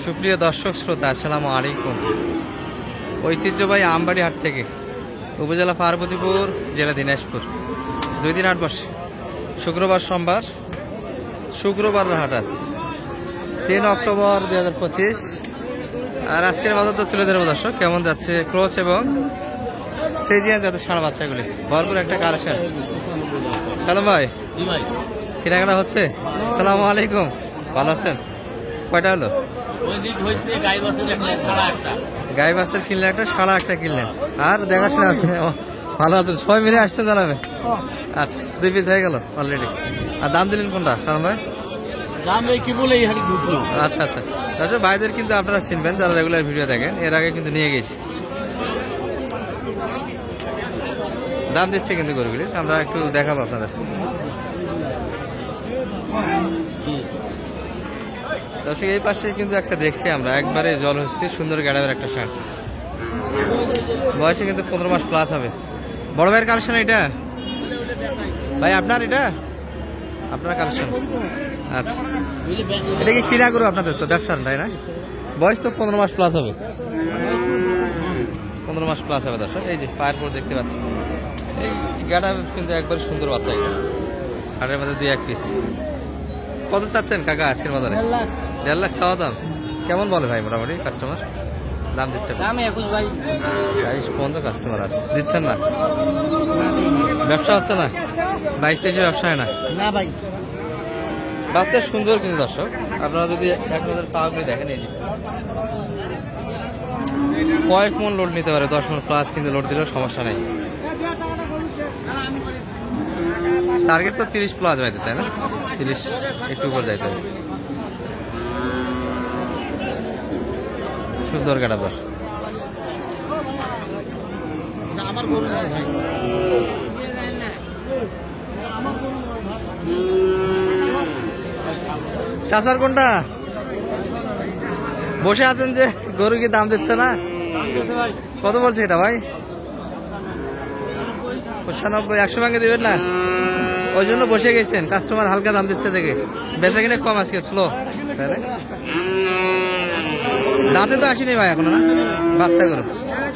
সুপ্রিয় দর্শক শ্রোতা, আসসালামু আলাইকুম। ঐতিহ্যবাহী আমবাড়ি হাট থেকে, উপজেলা পার্বতীপুর, জেলা দিনাজপুর। 2 দিন হাট বসে, শুক্রবার সোমবার। শুক্রবার হাট আছে 3 অক্টোবর 2025। আর আজকের বাজার তো তুলে ধরবো দর্শক, কেমন যাচ্ছে ক্রোচ এবং ফ্রিজিয়ান যাদের সারা বাচ্চাগুলি। ভরপুর একটা কালেকশন। সালাম ভাই, কেনাকাটা হচ্ছে? আসসালামু আলাইকুম, ভালো আছেন? কয়টা হলো? গাই বাছুর কিনলেন একটা, সাড়া একটা কিনলেন, আর দেখাশোনা আছে। ভালো আছেন? সবাই মিলে আসছেন জানাবে? আচ্ছা, 2 পিস হয়ে গেল অলরেডি। আর দাম দিলেন কোনটা সালাম ভাই? আচ্ছা আচ্ছা, তাছাড়া ভাইদের কিন্তু আপনারা চিনবেন যারা রেগুলার ভিডিও দেখেন, এর আগে কিন্তু নিয়ে গেছি। দাম দিচ্ছে কিন্তু গরুগুলির, আমরা একটু দেখাবো আপনাদের। দর্শক, এই পাশে কিন্তু একটা দেখছি আমরা, একবারে জলহস্তি সুন্দর গ্যাডাবের একটা শার্ট। বয়সে কিন্তু 15 মাস প্লাস হবে। বড় ভাইয়ের কালেকশন এটা ভাই? আপনার এটা আপনার কালেকশন? আচ্ছা, এটা কি কিনা করবো আপনাদের? তো ব্যবসার তাই না? বয়স তো 15 মাস প্লাস হবে। 15 মাস প্লাস হবে দর্শক। এই যে পায়ের পর দেখতে পাচ্ছি, এই গাড়া কিন্তু একবার সুন্দর বাচ্চা। এটা হাটের মধ্যে 2-1 পিস। কত চাচ্ছেন কাকা আজকের বাজারে? 1.5 লাখ চাওয়া দাম। কেমন বলে ভাই মোটামুটি কাস্টমার? দাম দিচ্ছে 22 পর্যন্ত কাস্টমার আছে, দিচ্ছেন না? ব্যবসা হচ্ছে না? 22-23 ব্যবসা হয় না ভাই। বাচ্চা সুন্দর কিন্তু দর্শক, আপনারা যদি এক নজর পাগুলি দেখেন, এই যে কয়েক মন লোড নিতে পারে, 10 মন প্লাস কিন্তু লোড দিলেও সমস্যা নেই। টার্গেট তো 30 প্লাস যাইতে, তাই না? 30 একটু উপর যাইতে হবে। সুন্দর গাড়া বস। চাচার কোনটা? বসে আছেন যে, গরু কি দাম দিচ্ছে না? কত বলছে এটা ভাই? 95। 100 ভাঙে দিবেন না? ওই জন্য বসে গেছেন, কাস্টমার হালকা দাম দিচ্ছে দেখে। বেচা কিনে কম আজকে, স্লো। দাঁতে তো আসেনি ভাই এখনো, না বাচ্চা গরু?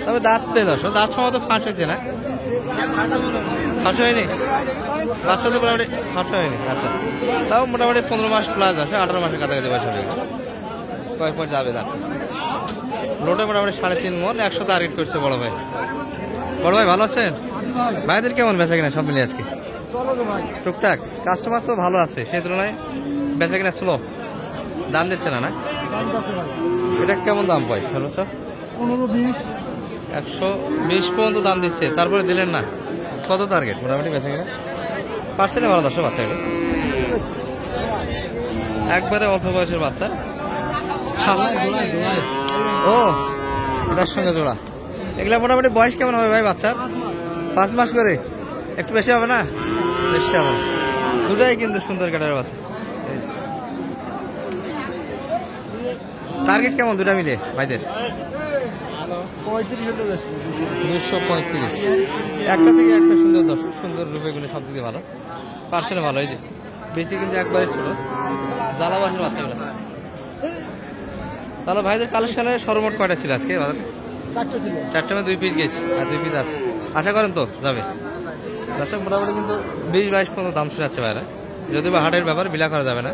তবে দাঁত পেয়ে দর্শক, দাঁত সময় তো ফাঁস হয়েছে না? ফাঁস হয়নি বাচ্চা তো মোটামুটি, ফাঁস হয়নি। আচ্ছা, তাও মোটামুটি 15 মাস প্লাস আছে, 18 মাসের কাছাকাছি বয়স হবে। কয়েক পর যাবে দাঁত। লোটে মোটামুটি 3.5 মন, 100 টার্গেট করছে বড় ভাই। বড় ভাই ভালো আছেন? ভাইদের কেমন বেচা কিনা সব মিলিয়ে আজকে? টুকটাক, কাস্টমার তো ভালো আছে, সেই তুলনায় বেচা কিনা স্লো। দাম দিচ্ছে না? না, এটা কেমন দাম পাই সর্বোচ্চ? 120 পর্যন্ত দাম দিচ্ছে, তারপরে দিলেন না। কত টার্গেট মোটামুটি বেচা কিনা? পার্সেন্টে ভালো দর্শক বাচ্চা, এটা একবারে অল্প বয়সের বাচ্চা। ও, এটার সঙ্গে জোড়া। এগুলা মোটামুটি বয়স কেমন হবে ভাই বাচ্চার? 5 মাস করে? একটু বেশি হবে না? বেশি হবে। দুটাই কিন্তু সুন্দর কাটার বাচ্চা। টার্গেট কেমন দুটা মিলে ভাইদের? 235। একটা থেকে একটা সুন্দর দর্শক, সুন্দর রূপে গুলো সব দিকে ভালো, পার্সেন্ট ভালো। এই যে বেশি কিন্তু একবারে ছিল জ্বালাবাসের বাচ্চাগুলো। তাহলে ভাইদের কালেকশনে সর্বমোট কয়টা ছিল আজকে? 4টে মধ্যে 2 পিস গেছি, আর 2 পিস আছে। আশা করেন তো যাবে দর্শক? মোটামুটি কিন্তু 20-22 পর্যন্ত দাম শোনাচ্ছে ভাইরা, যদি বা হাটের ব্যাপার বিলা করা যাবে না।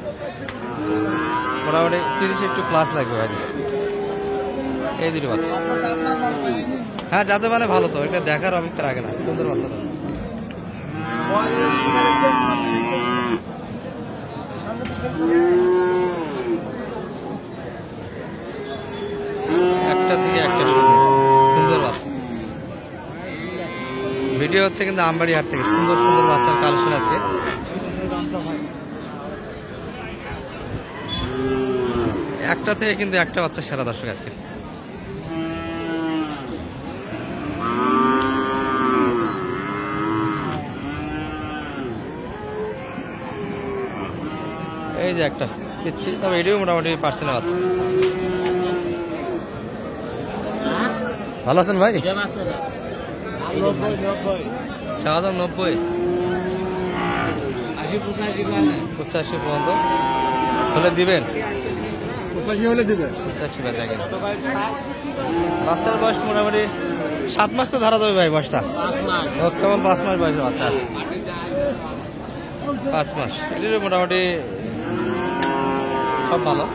মোটামুটি 30 একটু প্লাস লাগবে ভাই। এই দুটো বাচ্চা, হ্যাঁ যাতে মানে ভালো, তো এটা দেখার অপেক্ষা রাখে না, সুন্দর বাচ্চা। একটা থেকে একটা সুন্দর বাচ্চা। ভিডিও হচ্ছে কিন্তু আমবাড়ি হাট থেকে, সুন্দর সুন্দর বাচ্চার কালেকশন আছে। একটা থেকে কিন্তু একটা বাচ্চা সেরা দর্শক আজকে। এই যে একটা দিচ্ছি, তবে এটিও মোটামুটি পার্সেন্টে আছে। ভালো আছেন ভাই? চাওয়া দাম 90, 85 পর্যন্ত হলে দিবেন। হলে দিবে 85 বেচা কিনা। বাচ্চার বয়স মোটামুটি 7 মাস তো ধরা যাবে ভাই বয়সটা। ও কেবল 5 মাস বয়সের বাচ্চা, 5 মাস। এটির মোটামুটি সব ভালো।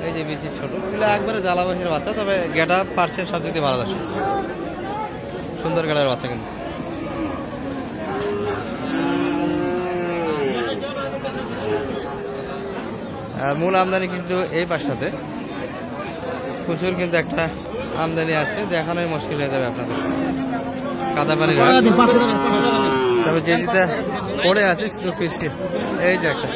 এই যে বিচি ছোট, এগুলো একবারে জ্বালা বয়সের বাচ্চা, তবে গেটা পার্সেন্ট সব দিক দিয়ে ভালো আছে, সুন্দর গেটার বাচ্চা কিন্তু। আর মূল আমদানি কিন্তু এই পাশটাতে প্রচুর কিন্তু একটা আমদানি আছে, দেখানোই মুশকিল হয়ে যাবে আপনাদের। কাদা পানির হাট। তবে যে যেটা পড়ে আছে শুধু পিছিয়ে, এই যে একটা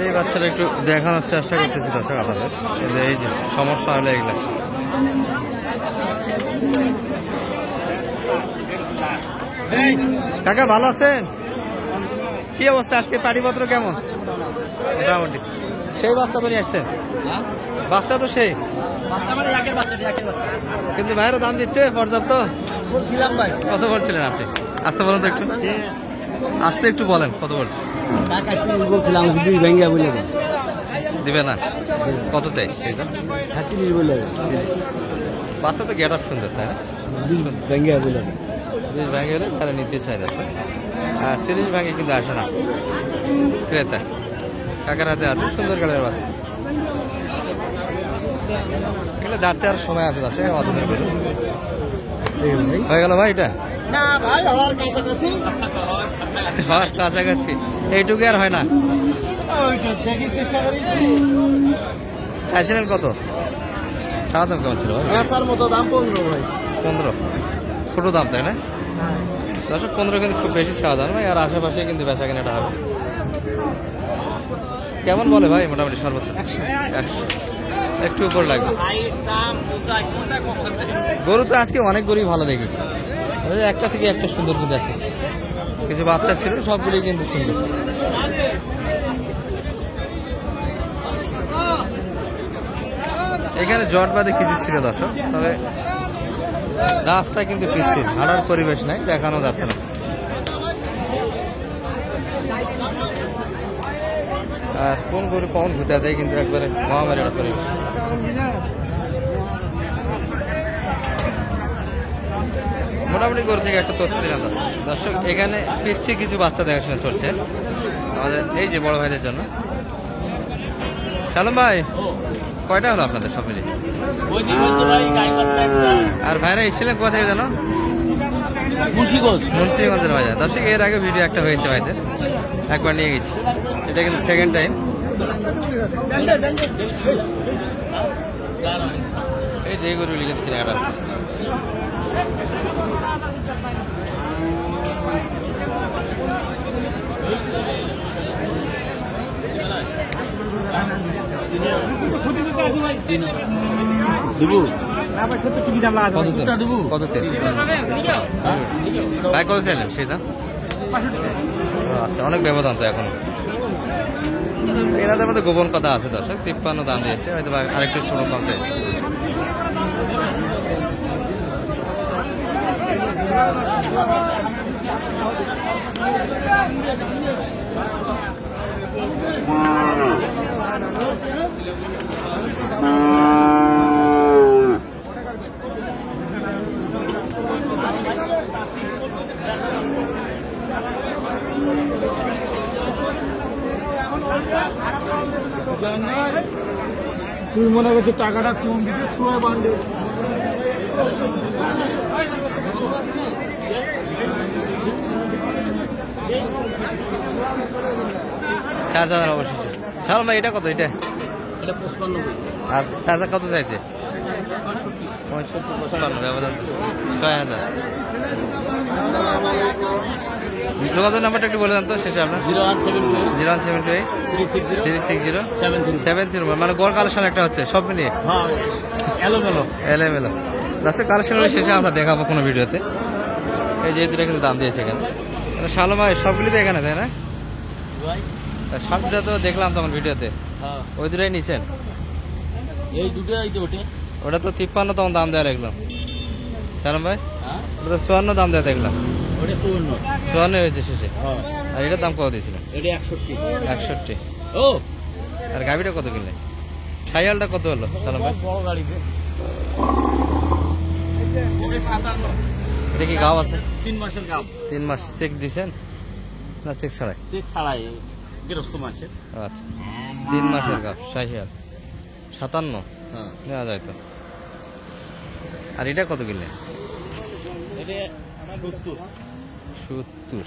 এই বাচ্চাটা একটু দেখানোর চেষ্টা করতেছি দর্শক আপনাদের। এই যে সমস্যা হলে এগুলা কাকা ভালো আছেন? কি অবস্থা আজকে? পাটিপত্র কেমন? মোটামুটি। সেই বাচ্চা তো নিয়ে আসছেন? বাচ্চা তো সেই, কিন্তু ভাইয়েরও দাম দিচ্ছে পর্যাপ্ত? বলছিলাম ভাই। কত বলছিলেন আপনি? আসতে বলুন তো একটু, আসতে একটু বলেন কত বলছেন? বলছিলাম 2 ভেঙ্গা বলে দিবে না? কত চাই সেইটা? 30 বলে। বাচ্চা তো গেট আপ সুন্দর, তাই না? 20 ভেঙ্গা বলে। 20 ভেঙে গেলে তাহলে নিতে চাই আছে। 30 ভেঙে কিন্তু আসে না ক্রেতা। কাকার হাতে আছে সুন্দর কালের বাচ্চা। এগুলো দাঁড়তে আর সময় আছে দর্শক, অত ধরে হয়ে গেল ভাই। এটা না ভাই, আর কাছাকাছি। কাছাকাছি এইটুকু আর হয় না। ওইটা দেখি চেষ্টা করি। চাইছিলেন কত? চাওয়া দাম কেমন ছিল? এসার মতো দাম 15 ভাই। 15? ছোট দাম তাই না? দর্শক 15 কিন্তু খুব বেশি চাওয়া দাম নয়, আর আশেপাশে কিন্তু বেচা কেনাটা হবে। কেমন বলে ভাই মোটামুটি সর্বোচ্চ? 100 একটু উপর লাগবে। গরু তো আজকে অনেক গরুই ভালো দেখি, একটা থেকে একটা সুন্দর কিন্তু আছে। কিছু বাচ্চা ছিল, সবগুলি কিন্তু সুন্দর। এখানে জট বাদে কিছু ছিল দর্শক, তবে রাস্তা কিন্তু পিচ্ছিল, হাঁটার পরিবেশ নাই, দেখানো যাচ্ছে না। আর কোন গরু কখন ঘুরতে দেয় কিন্তু একবারে মহামারী একটা পরিবেশ। মোটামুটি গরু থেকে একটা তথ্য দিলাম দর্শক। এখানে পিচ্ছি কিছু বাচ্চা দেখাশোনা চলছে আমাদের এই যে বড় ভাইদের জন্য। সালাম ভাই, কয়টা হলো আপনাদের সব মিলিয়ে? আর ভাইরা এসেছিলেন কোথা থেকে জানো? মুন্সিগঞ্জের বাজার। দর্শক এর আগে ভিডিও একটা হয়েছে ভাইদের, একবার নিয়ে গেছি, এটা কিন্তু সেকেন্ড টাইম। এই যে গরুগুলি কিন্তু কেনাকাটা হচ্ছে। কত তেল ভাই, কত চাইলেন সেটা? আচ্ছা, অনেক ব্যবধান তো এখন। এনাদের মধ্যে গোপন কথা আছে দর্শক। 53 দাম দিয়েছে, হয়তো আরেকটু ছোট কম চাইছে। তুই মনে করছিস টাকাটা কম দিতে ছুঁয়ে বান্ধে। চার্জার অবশ্যই। সালাম ভাই, এটা কত? এটা 55 পয়সা। আর চার্জার কত চাইছে? 55 ব্যবধান 6000। যোগাযোগ নাম্বারটা একটু বলে দেন তো শেষে আপনার। 0172 360 730। মানে গড় কালেকশন একটা হচ্ছে সব মিলিয়ে এলোমেলো। দর্শক কালেকশন শেষে আমরা দেখাবো কোনো ভিডিওতে। এই যে দুটো কিন্তু দাম দিয়েছে এখানে। শালো ভাই সবগুলি তো এখানে তাই না? ভাই সবটা তো দেখলাম তোমার ভিডিওতে, হ্যাঁ ওই দুটাই নিছেন? এই দুটো এই তো ওঠে। ওটা তো 53 তখন দাম দেওয়া দেখলাম শালম ভাই, হ্যাঁ ওটা তো 54 দাম দেওয়া দেখলাম, ওটা 54 হয়েছে শেষে। হ্যাঁ আর এটার দাম কত দিয়েছিলেন? এটা 61। 61। ও আর গাভিটা কত কিনলে? সাইয়ালটা কত হলো শালম ভাই? বড় গাড়িতে এটা 57। এটা কি গাও আছে? 3 মাসের গাব। 3 মাস চেক দিছেন না চেক ছাড়াই? চেক ছাড়াই গৃহস্থ মাসের। আচ্ছা 3 মাসের গাও সাইয়াল 57 হ্যাঁ নেওয়া যায় তো। আর এটা কত কিনলে? এটা 70। 70।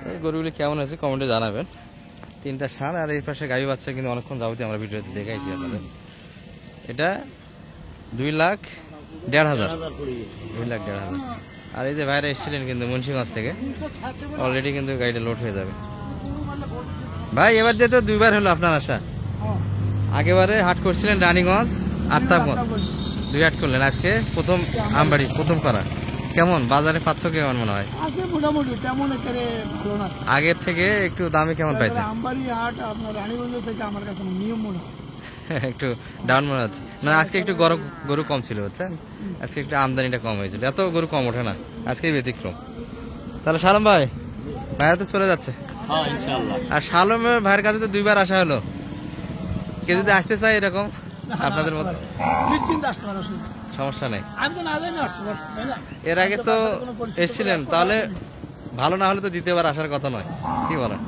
এই গরুগুলি কেমন আছে কমেন্টে জানাবেন। 3টা ষাঁড় আর এই পাশে গাভী বাচ্চা কিন্তু অনেকক্ষণ যাবতীয় আমরা ভিডিওতে দেখাইছি আপনাদের। এটা 2,50,000। 1000 পড়ে গেছে। 2,50,000। আর এই যে বাইরে এসেছিলেন কিন্তু মুন্সিগঞ্জ থেকে, অলরেডি কিন্তু গাড়িটা লোড হয়ে যাবে। ভাই এবার দিয়ে তো 2বার হলো আপনার আসা। আগেবারে হাট করছিলেন রানীগঞ্জ, আত্মাগঞ্জ, 2 হাট করলেন। আজকে প্রথম আমবাড়ি, প্রথম করা। কেমন বাজারে পার্থক্য কেমন মনে হয়? আছে মোটামুটি, তেমন একেবারে ভালো না। আগের থেকে একটু দামে কেমন পাইছে? আমবাড়ি হাট আপনার রানীগঞ্জ থেকে আমার কাছে নিয়ম মনে হয়। একটু ডাউন মনে হচ্ছে না, আজকে একটু গরু কম ছিল বুঝছেন, আজকে একটু আমদানিটা কম হয়েছিল, এত গরু কম ওঠে না, আজকে ব্যতিক্রম। তাহলে শালম ভাই, ভাইয়া তো চলে যাচ্ছে। হ্যাঁ ইনশাআল্লাহ। আর শালমের ভাইয়ের কাছে তো 2বার আসা হলো, কেউ যদি আসতে চায় এরকম আপনাদের মতো নিশ্চিন্তে আসতে পারো, অসুবিধা নেই। সমস্যা নেই। আমি তো না জানি আসছি, তাই না? এর আগে তো এসেছিলেন, তাহলে ভালো না হলে তো দ্বিতীয়বার আসার কথা নয়, কি বলেন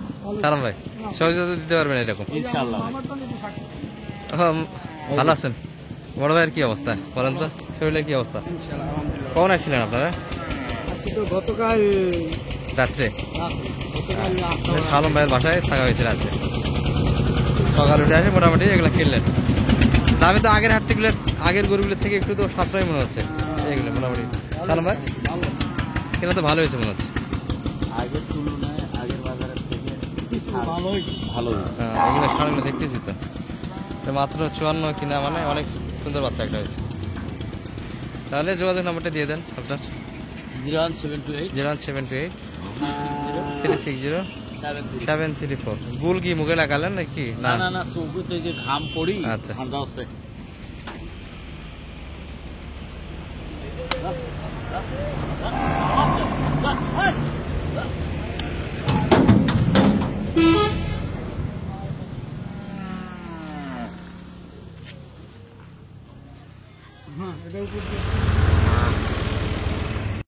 শালম ভাই? সহজে তো দিতে পারবেন এরকম। ইনশাআল্লাহ। আমার তো একটু সাক্ষী। ভালো আছেন? বড় ভাইয়ের কি অবস্থা বলেন তো, শরীরের কি অবস্থা? কখন আসছিলেন আপনারা? আজকে তো গতকাল রাত্রে গতকাল শালম ভাইয়ের বাসায় থাকা হয়েছিল আজকে। সকাল উঠে আসে মোটামুটি এগুলো কিনলেন। দামে তো আগের হাট থেকে, আগের গরুগুলোর থেকে একটু তো সাশ্রয় মনে হচ্ছে এগুলো মোটামুটি। শালম ভাই কেনা তো ভালো হয়েছে মনে হচ্ছে। আগের তুলনায় আগের বাজারের থেকে কিছু ভালো হয়েছে। ভালো হয়েছে। এগুলো ষাঁড়গুলো দেখতেছি তো, তো মাত্র 54 কিনা, মানে অনেক সুন্দর বাচ্চা একটা হয়েছে। তাহলে যোগাযোগ নাম্বারটা দিয়ে দেন আপনার। 01728 01728 360 73। 734। গুল কি মুখে লাগালেন নাকি? না না না, চৌকিতে যে ঘাম পড়ি আচ্ছা। ঠান্ডা আছে।